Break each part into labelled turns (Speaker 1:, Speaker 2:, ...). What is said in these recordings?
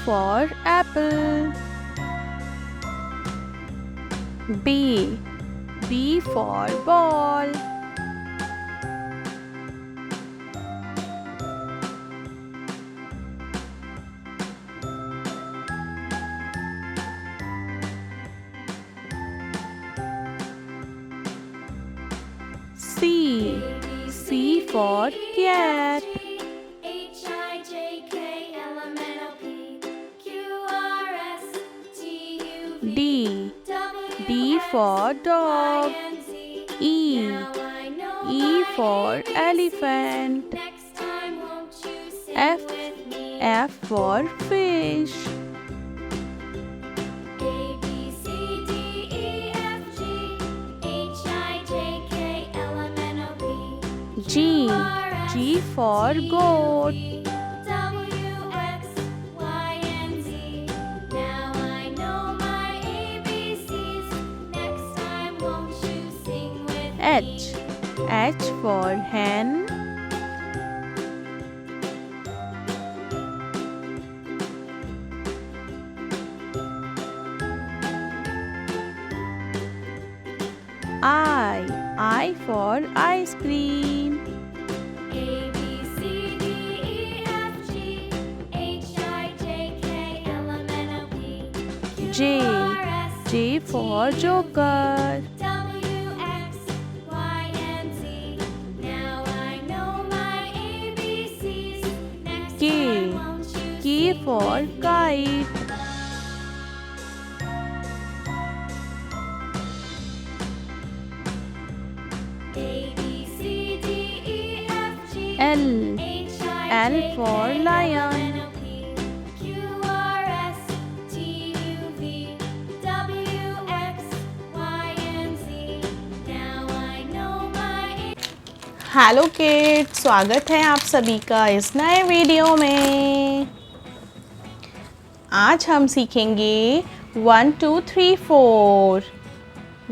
Speaker 1: for apple. B for ball. C for cat. D for dog. E for elephant. F for fish. G for goat. H for hen. I for ice cream. J for joker. K for kite. L for lion. Hello kids, स्वागत है आप सभी का इस नए video में। आज हम सीखेंगे 1 2 3 4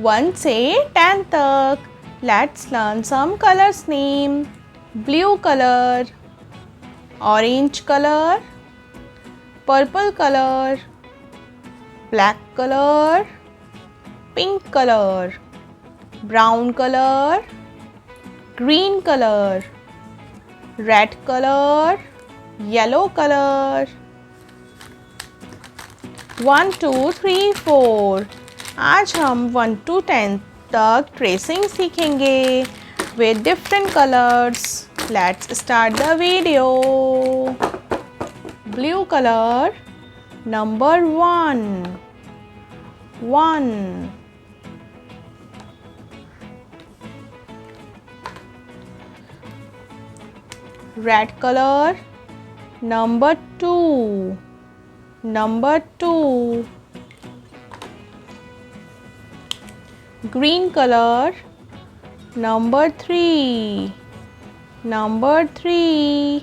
Speaker 1: 1 से 10 तक। Let's learn some colours name. Blue colour, orange colour, purple colour, black colour, pink colour, brown colour, green color, red color, yellow color। 1 2 3 4 आज हम 1 to 10 तक ट्रेसिंग सीखेंगे with different colors। Let's start the video। Blue color, number 1 1। Red color, number 2 number 2। Green color, number 3 number 3।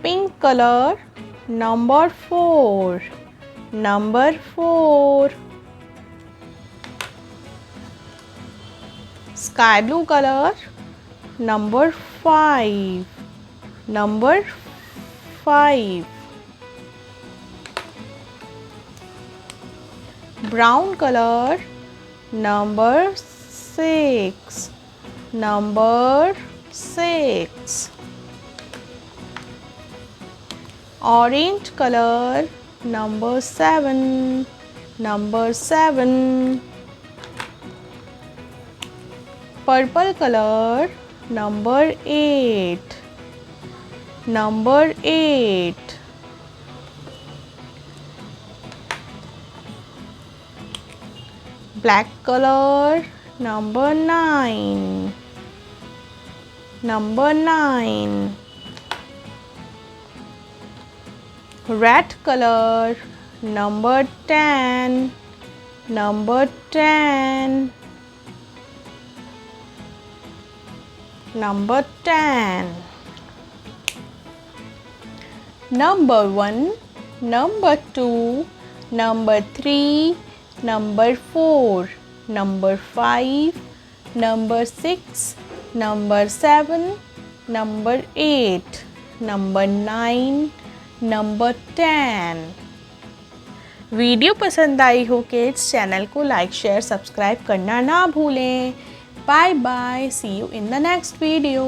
Speaker 1: Pink color, number 4 number 4। Sky blue color, number 5 number 5। Brown color, number 6 number 6। Orange color, number 7 number 7। Purple color, number 8 number 8। Black color, number 9 number 9। Red color, number 10 number 10। Number 10। Number 1 number 2 number 3 number 4 number 5 number 6 number 7 number 8 number 9, number 10। Video पसंद आई हो kids, channel को like share subscribe करना ना भूलें। Bye bye, see you in the next video.